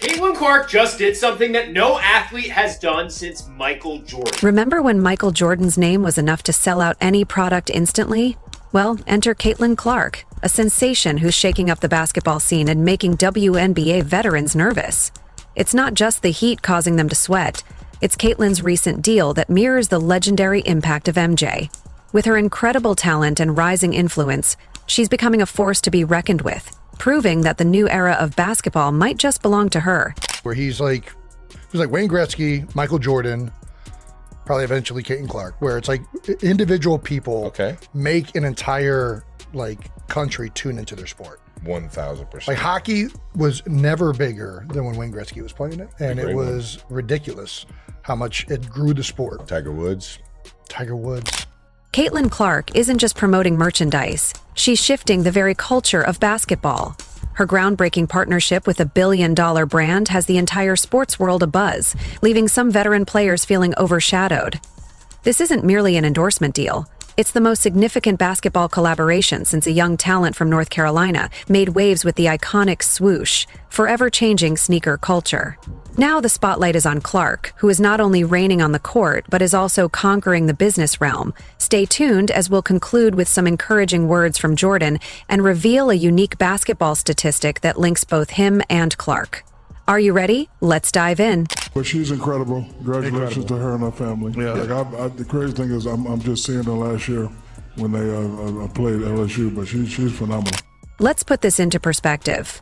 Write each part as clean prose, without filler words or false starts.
Caitlin Clark just did something that no athlete has done since Michael Jordan. Remember when Michael Jordan's name was enough to sell out any product instantly? Well, enter Caitlin Clark, a sensation who's shaking up the basketball scene and making WNBA veterans nervous. It's not just the heat causing them to sweat. It's Caitlin's recent deal that mirrors the legendary impact of MJ. With her incredible talent and rising influence, she's becoming a force to be reckoned with, proving that the new era of basketball might just belong to her. Where he's like Wayne Gretzky, Michael Jordan, probably eventually Caitlin Clark, where it's like individual people make an entire country tune into their sport. 1,000%. Like hockey was never bigger than when Wayne Gretzky was playing it, and it was ridiculous how much it grew the sport. Tiger Woods. Caitlin Clark isn't just promoting merchandise, she's shifting the very culture of basketball. Her groundbreaking partnership with a billion-dollar brand has the entire sports world abuzz, leaving some veteran players feeling overshadowed. This isn't merely an endorsement deal. It's the most significant basketball collaboration since a young talent from North Carolina made waves with the iconic swoosh, forever changing sneaker culture. Now the spotlight is on Clark, who is not only reigning on the court, but is also conquering the business realm. Stay tuned as we'll conclude with some encouraging words from Jordan and reveal a unique basketball statistic that links both him and Clark. Are you ready? Let's dive in. But she's incredible. Congratulations to her and her family. Yeah. The crazy thing is I'm just seeing her last year when they played LSU, but she's phenomenal. Let's put this into perspective.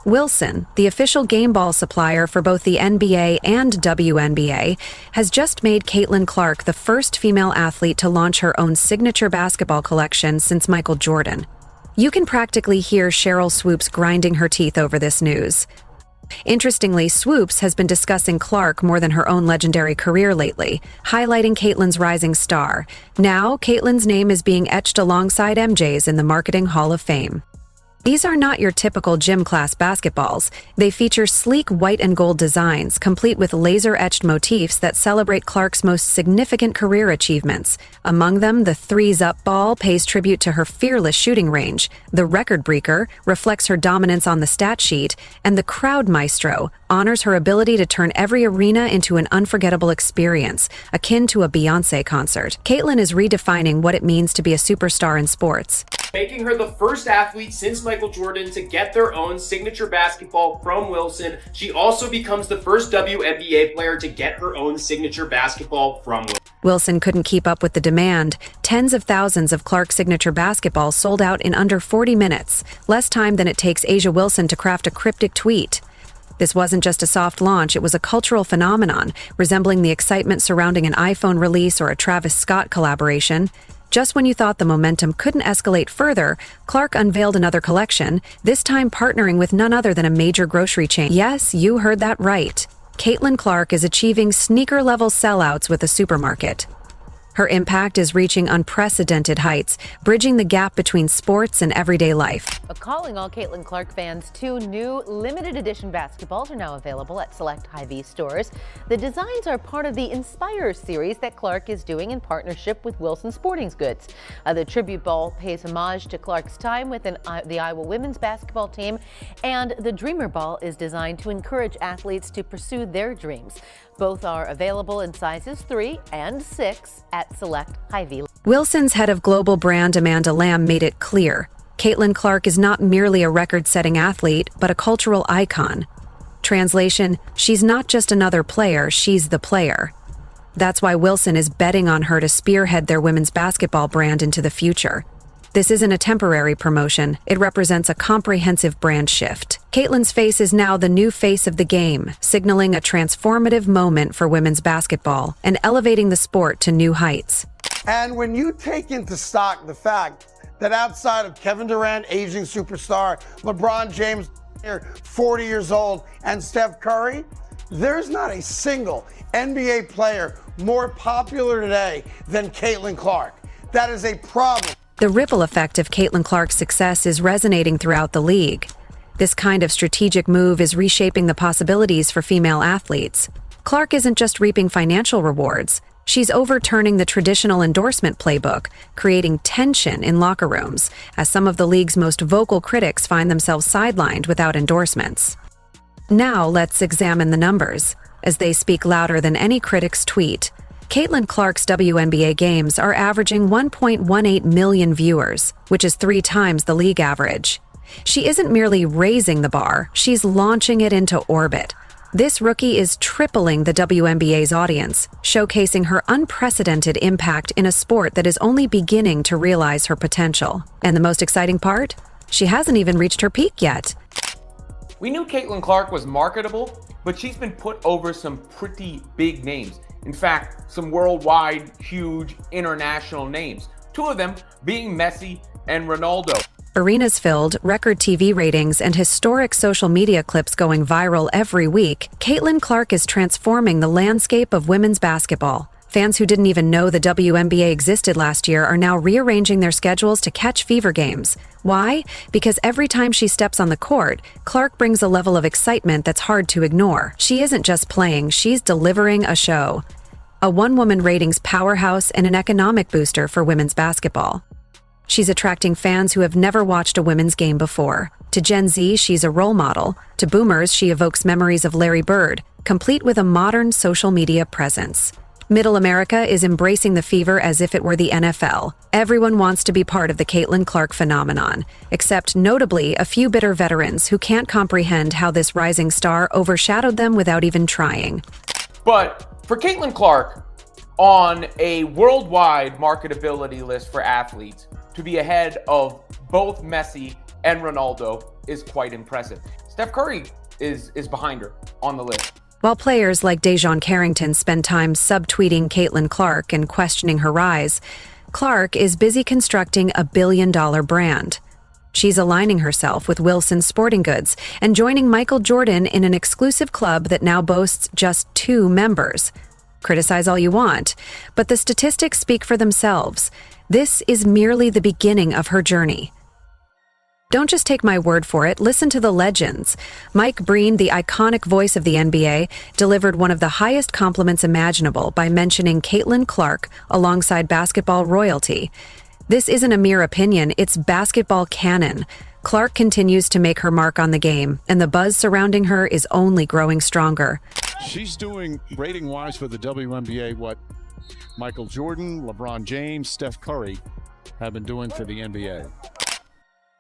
Wilson, the official game ball supplier for both the NBA and WNBA, has just made Caitlin Clark the first female athlete to launch her own signature basketball collection since Michael Jordan. You can practically hear Cheryl Swoops grinding her teeth over this news. Interestingly, Swoops has been discussing Clark more than her own legendary career lately, highlighting Caitlin's rising star. Now, Caitlin's name is being etched alongside MJ's in the Marketing Hall of Fame. These are not your typical gym class basketballs. They feature sleek white and gold designs, complete with laser-etched motifs that celebrate Clark's most significant career achievements. Among them, the threes-up ball pays tribute to her fearless shooting range, the record breaker reflects her dominance on the stat sheet, and the crowd maestro honors her ability to turn every arena into an unforgettable experience, akin to a Beyoncé concert. Caitlin is redefining what it means to be a superstar in sports, making her the first athlete since Michael Jordan to get their own signature basketball from Wilson. She also becomes the first WNBA player to get her own signature basketball from Wilson. Wilson couldn't keep up with the demand. Tens of thousands of Clark signature basketballs sold out in under 40 minutes, less time than it takes A'ja Wilson to craft a cryptic tweet. This wasn't just a soft launch, it was a cultural phenomenon, resembling the excitement surrounding an iPhone release or a Travis Scott collaboration. Just when you thought the momentum couldn't escalate further, Clark unveiled another collection, this time partnering with none other than a major grocery chain. Yes, you heard that right. Caitlin Clark is achieving sneaker-level sellouts with a supermarket. Her impact is reaching unprecedented heights, bridging the gap between sports and everyday life. But calling all Caitlin Clark fans, 2 new limited edition basketballs are now available at select Hy-Vee stores. The designs are part of the Inspire series that Clark is doing in partnership with Wilson Sporting Goods. The tribute ball pays homage to Clark's time within the Iowa women's basketball team, and the Dreamer ball is designed to encourage athletes to pursue their dreams. Both are available in sizes 3 and 6 at select Hy-Vee. Wilson's head of global brand Amanda Lamb made it clear. Caitlin Clark is not merely a record-setting athlete, but a cultural icon. Translation, she's not just another player, she's the player. That's why Wilson is betting on her to spearhead their women's basketball brand into the future. This isn't a temporary promotion, it represents a comprehensive brand shift. Caitlin's face is now the new face of the game, signaling a transformative moment for women's basketball and elevating the sport to new heights. And when you take into stock the fact that outside of Kevin Durant, aging superstar, LeBron James, 40 years old, and Steph Curry, there's not a single NBA player more popular today than Caitlin Clark. That is a problem. The ripple effect of Caitlin Clark's success is resonating throughout the league. This kind of strategic move is reshaping the possibilities for female athletes. Clark isn't just reaping financial rewards. She's overturning the traditional endorsement playbook, creating tension in locker rooms, as some of the league's most vocal critics find themselves sidelined without endorsements. Now let's examine the numbers, as they speak louder than any critic's tweet. Caitlin Clark's WNBA games are averaging 1.18 million viewers, which is 3 times the league average. She isn't merely raising the bar, she's launching it into orbit. This rookie is tripling the WNBA's audience, showcasing her unprecedented impact in a sport that is only beginning to realize her potential. And the most exciting part? She hasn't even reached her peak yet. We knew Caitlin Clark was marketable, but she's been put over some pretty big names. In fact, some worldwide, huge, international names. 2 of them being Messi and Ronaldo. Arenas filled, record TV ratings, and historic social media clips going viral every week, Caitlin Clark is transforming the landscape of women's basketball. Fans who didn't even know the WNBA existed last year are now rearranging their schedules to catch fever games. Why? Because every time she steps on the court, Clark brings a level of excitement that's hard to ignore. She isn't just playing, she's delivering a show. A one-woman ratings powerhouse and an economic booster for women's basketball. She's attracting fans who have never watched a women's game before. To Gen Z, she's a role model. To boomers, she evokes memories of Larry Bird, complete with a modern social media presence. Middle America is embracing the fever as if it were the NFL. Everyone wants to be part of the Caitlin Clark phenomenon, except notably a few bitter veterans who can't comprehend how this rising star overshadowed them without even trying. But for Caitlin Clark, on a worldwide marketability list for athletes, to be ahead of both Messi and Ronaldo is quite impressive. Steph Curry is behind her on the list. While players like Dejon Carrington spend time subtweeting Caitlin Clark and questioning her rise, Clark is busy constructing a billion-dollar brand. She's aligning herself with Wilson Sporting Goods and joining Michael Jordan in an exclusive club that now boasts just 2 members. Criticize all you want, but the statistics speak for themselves. This is merely the beginning of her journey. Don't just take my word for it, listen to the legends. Mike Breen, the iconic voice of the NBA, delivered one of the highest compliments imaginable by mentioning Caitlin Clark alongside basketball royalty. This isn't a mere opinion, it's basketball canon. Clark continues to make her mark on the game, and the buzz surrounding her is only growing stronger. She's doing, rating-wise for the WNBA, what Michael Jordan, LeBron James, Steph Curry have been doing for the NBA.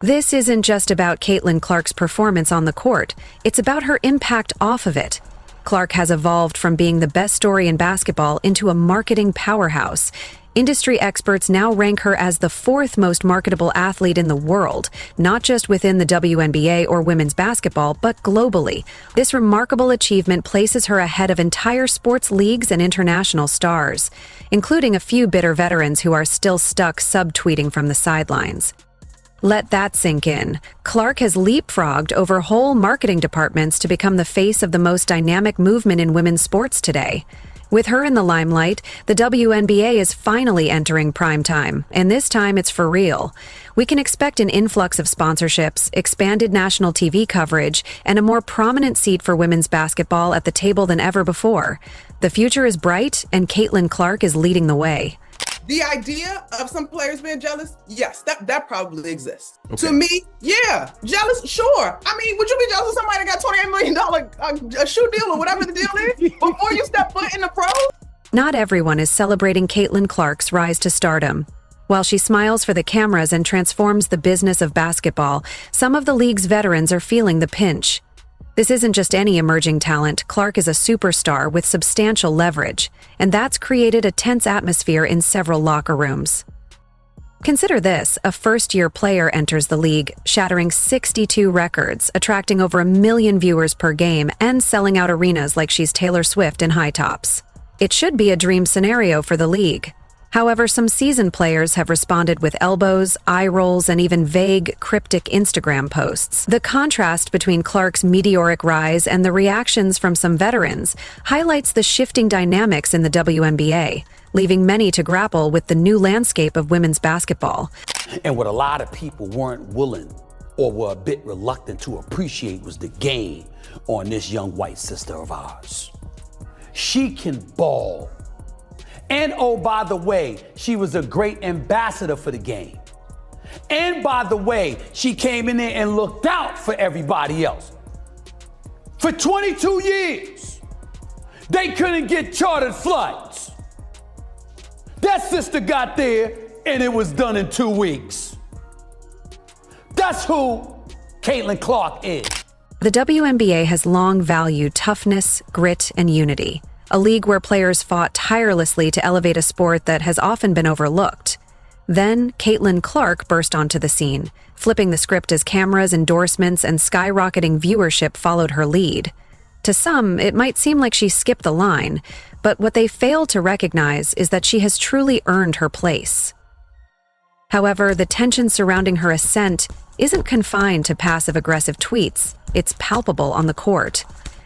This isn't just about Caitlin Clark's performance on the court, it's about her impact off of it. Clark has evolved from being the best story in basketball into a marketing powerhouse. Industry experts now rank her as the 4th most marketable athlete in the world, not just within the WNBA or women's basketball, but globally. This remarkable achievement places her ahead of entire sports leagues and international stars, including a few bitter veterans who are still stuck subtweeting from the sidelines. Let that sink in. Clark has leapfrogged over whole marketing departments to become the face of the most dynamic movement in women's sports today. With her in the limelight, the WNBA is finally entering prime time, and this time it's for real. We can expect an influx of sponsorships, expanded national TV coverage, and a more prominent seat for women's basketball at the table than ever before. The future is bright, and Caitlin Clark is leading the way. The idea of some players being jealous, yes, that probably exists. Okay. To me, yeah, jealous, sure. I mean, would you be jealous of somebody that got $28 million a shoe deal or whatever the deal is before you step foot in the pros? Not everyone is celebrating Caitlin Clark's rise to stardom. While she smiles for the cameras and transforms the business of basketball, some of the league's veterans are feeling the pinch. This isn't just any emerging talent. Clark is a superstar with substantial leverage, and that's created a tense atmosphere in several locker rooms. Consider this, a first-year player enters the league, shattering 62 records, attracting over 1 million viewers per game, and selling out arenas like she's Taylor Swift in high tops. It should be a dream scenario for the league. However, some seasoned players have responded with elbows, eye rolls, and even vague, cryptic Instagram posts. The contrast between Clark's meteoric rise and the reactions from some veterans highlights the shifting dynamics in the WNBA, leaving many to grapple with the new landscape of women's basketball. And what a lot of people weren't willing or were a bit reluctant to appreciate was the game on this young white sister of ours. She can ball. And oh, by the way, she was a great ambassador for the game. And by the way, she came in there and looked out for everybody else. For 22 years, they couldn't get chartered flights. That sister got there and it was done in 2 weeks. That's who Caitlin Clark is. The WNBA has long valued toughness, grit, and unity, a league where players fought tirelessly to elevate a sport that has often been overlooked. Then, Caitlin Clark burst onto the scene, flipping the script as cameras, endorsements, and skyrocketing viewership followed her lead. To some, it might seem like she skipped the line, but what they fail to recognize is that she has truly earned her place. However, the tension surrounding her ascent isn't confined to passive-aggressive tweets. It's palpable on the court.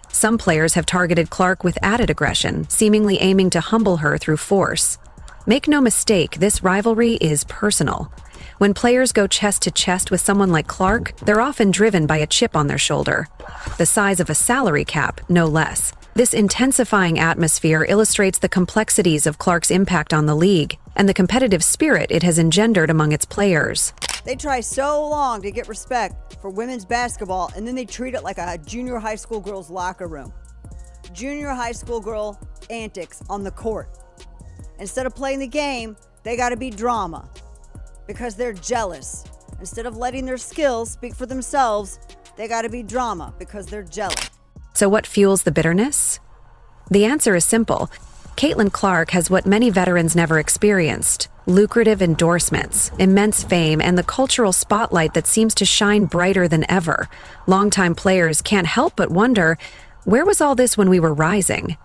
Some players have targeted Clark with added aggression, seemingly aiming to humble her through force. Make no mistake, this rivalry is personal. When players go chest to chest with someone like Clark, they're often driven by a chip on their shoulder. The size of a salary cap, no less. This intensifying atmosphere illustrates the complexities of Clark's impact on the league and the competitive spirit it has engendered among its players. They try so long to get respect for women's basketball, and then they treat it like a junior high school girl's locker room. Junior high school girl antics on the court. Instead of playing the game, they gotta be drama because they're jealous. Instead of letting their skills speak for themselves, they gotta be drama because they're jealous. So what fuels the bitterness? The answer is simple. Caitlin Clark has what many veterans never experienced: lucrative endorsements, immense fame, and the cultural spotlight that seems to shine brighter than ever. Longtime players can't help but wonder, where was all this when we were rising?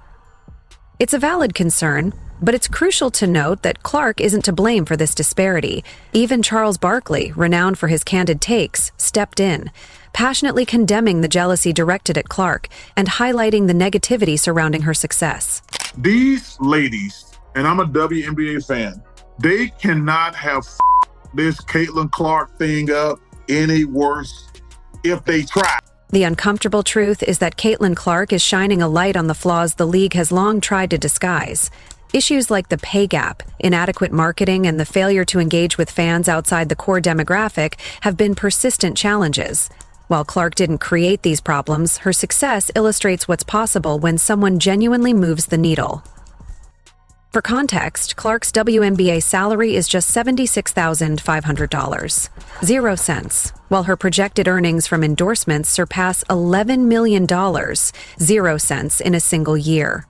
It's a valid concern, but it's crucial to note that Clark isn't to blame for this disparity. Even Charles Barkley, renowned for his candid takes, stepped in, passionately condemning the jealousy directed at Clark and highlighting the negativity surrounding her success. These ladies, and I'm a WNBA fan, they cannot have this Caitlin Clark thing up any worse if they try. The uncomfortable truth is that Caitlin Clark is shining a light on the flaws the league has long tried to disguise. Issues like the pay gap, inadequate marketing, and the failure to engage with fans outside the core demographic have been persistent challenges. While Clark didn't create these problems, her success illustrates what's possible when someone genuinely moves the needle. For context, Clark's WNBA salary is just $76,500, 0 cents, while her projected earnings from endorsements surpass $11 million, 0 cents in a single year.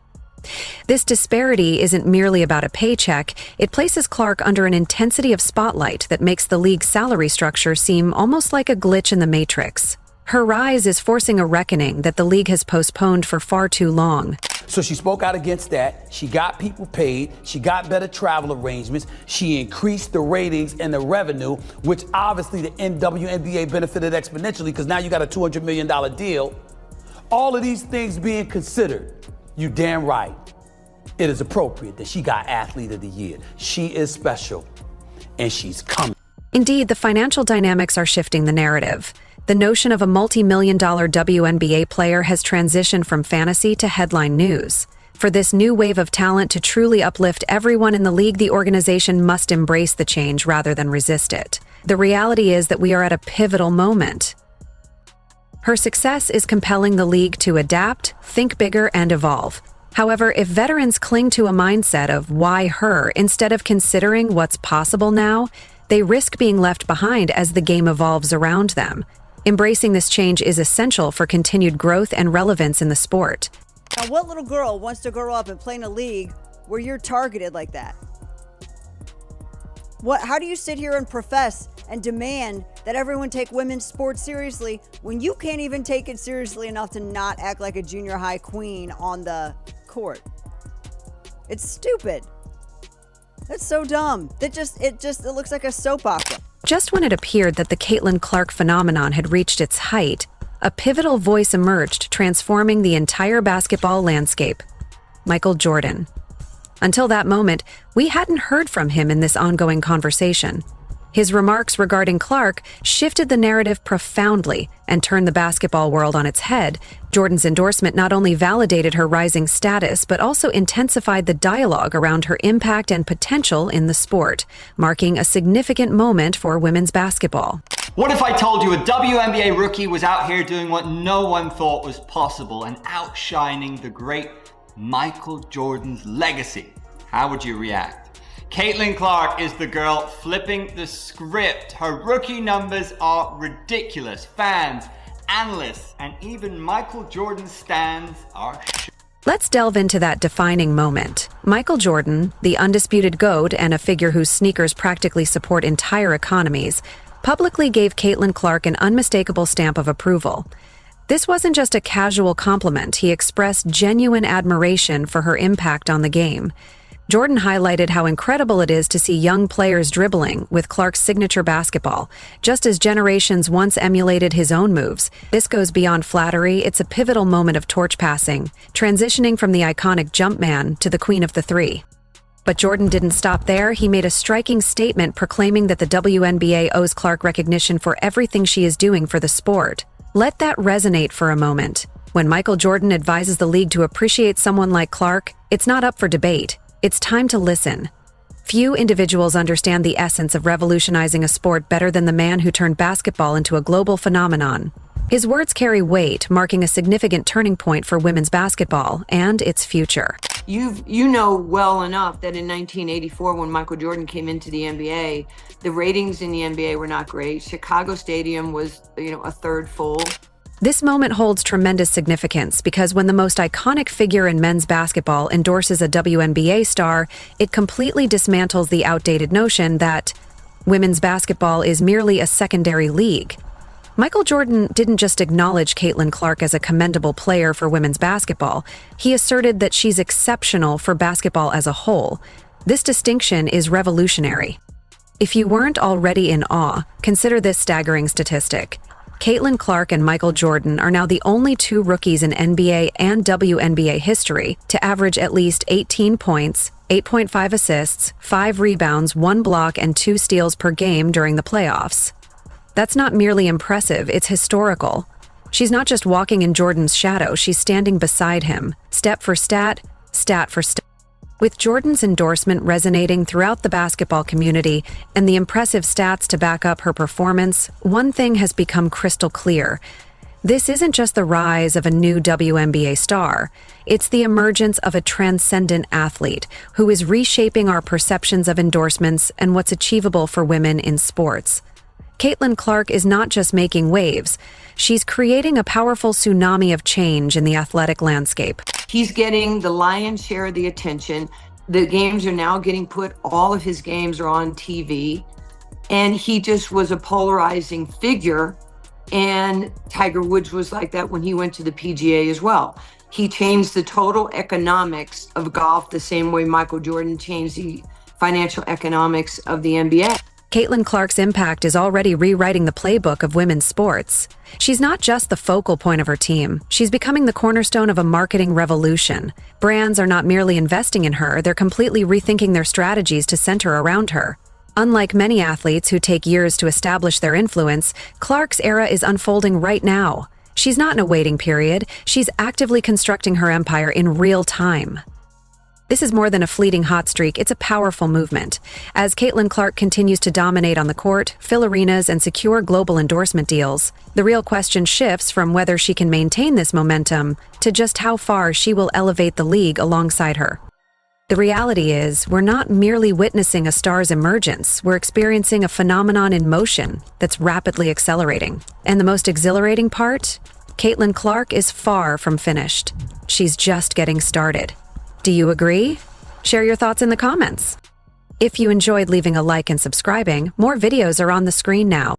This disparity isn't merely about a paycheck, it places Clark under an intensity of spotlight that makes the league's salary structure seem almost like a glitch in the matrix. Her rise is forcing a reckoning that the league has postponed for far too long. So she spoke out against that. She got people paid. She got better travel arrangements. She increased the ratings and the revenue, which obviously the WNBA benefited exponentially because now you got a $200 million deal. All of these things being considered, you damn right. It is appropriate that she got Athlete of the Year. She is special, and she's coming. Indeed, the financial dynamics are shifting the narrative. The notion of a multi-million-dollar WNBA player has transitioned from fantasy to headline news. For this new wave of talent to truly uplift everyone in the league, the organization must embrace the change rather than resist it. The reality is that we are at a pivotal moment. Her success is compelling the league to adapt, think bigger, and evolve. However, if veterans cling to a mindset of why her instead of considering what's possible now, they risk being left behind as the game evolves around them. Embracing this change is essential for continued growth and relevance in the sport. Now, what little girl wants to grow up and play in a league where you're targeted like that? How do you sit here and profess and demand that everyone take women's sports seriously when you can't even take it seriously enough to not act like a junior high queen on the court? It's stupid. That's so dumb. It looks like a soap opera. Just when it appeared that the Caitlin Clark phenomenon had reached its height, a pivotal voice emerged, transforming the entire basketball landscape: Michael Jordan. Until that moment, we hadn't heard from him in this ongoing conversation. His remarks regarding Clark shifted the narrative profoundly and turned the basketball world on its head. Jordan's endorsement not only validated her rising status, but also intensified the dialogue around her impact and potential in the sport, marking a significant moment for women's basketball. What if I told you a WNBA rookie was out here doing what no one thought was possible and outshining the great Michael Jordan's legacy? How would you react? Caitlin Clark is the girl flipping the script. Her rookie numbers are ridiculous. Fans, analysts, and even Michael Jordan stans are Let's delve into that defining moment. Michael Jordan, the undisputed GOAT and a figure whose sneakers practically support entire economies, publicly gave Caitlin Clark an unmistakable stamp of approval. This wasn't just a casual compliment, he expressed genuine admiration for her impact on the game. Jordan highlighted how incredible it is to see young players dribbling with Clark's signature basketball, just as generations once emulated his own moves. This goes beyond flattery, it's a pivotal moment of torch passing, transitioning from the iconic Jumpman to the Queen of the Three. But Jordan didn't stop there. He made a striking statement proclaiming that the WNBA owes Clark recognition for everything she is doing for the sport. Let that resonate for a moment. When Michael Jordan advises the league to appreciate someone like Clark, it's not up for debate. It's time to listen. Few individuals understand the essence of revolutionizing a sport better than the man who turned basketball into a global phenomenon. His words carry weight, marking a significant turning point for women's basketball and its future. You know well enough that in 1984, when Michael Jordan came into the NBA, the ratings in the NBA were not great. Chicago Stadium was, a third full. This moment holds tremendous significance because when the most iconic figure in men's basketball endorses a WNBA star, it completely dismantles the outdated notion that women's basketball is merely a secondary league. Michael Jordan didn't just acknowledge Caitlin Clark as a commendable player for women's basketball, he asserted that she's exceptional for basketball as a whole. This distinction is revolutionary. If you weren't already in awe, consider this staggering statistic. Caitlin Clark and Michael Jordan are now the only two rookies in NBA and WNBA history to average at least 18 points, 8.5 assists, 5 rebounds, 1 block, and 2 steals per game during the playoffs. That's not merely impressive, it's historical. She's not just walking in Jordan's shadow, she's standing beside him, step for stat, stat for stat. With Jordan's endorsement resonating throughout the basketball community and the impressive stats to back up her performance, one thing has become crystal clear. This isn't just the rise of a new WNBA star, it's the emergence of a transcendent athlete who is reshaping our perceptions of endorsements and what's achievable for women in sports. Caitlin Clark is not just making waves, she's creating a powerful tsunami of change in the athletic landscape. He's getting the lion's share of the attention. The games are now getting all of his games are on TV. And he just was a polarizing figure. And Tiger Woods was like that when he went to the PGA as well. He changed the total economics of golf the same way Michael Jordan changed the financial economics of the NBA. Caitlin Clark's impact is already rewriting the playbook of women's sports. She's not just the focal point of her team, she's becoming the cornerstone of a marketing revolution. Brands are not merely investing in her, they're completely rethinking their strategies to center around her. Unlike many athletes who take years to establish their influence, Clark's era is unfolding right now. She's not in a waiting period, she's actively constructing her empire in real time. This is more than a fleeting hot streak, it's a powerful movement. As Caitlin Clark continues to dominate on the court, fill arenas, and secure global endorsement deals, the real question shifts from whether she can maintain this momentum to just how far she will elevate the league alongside her. The reality is, we're not merely witnessing a star's emergence, we're experiencing a phenomenon in motion that's rapidly accelerating. And the most exhilarating part? Caitlin Clark is far from finished. She's just getting started. Do you agree? Share your thoughts in the comments. If you enjoyed leaving a like and subscribing, more videos are on the screen now.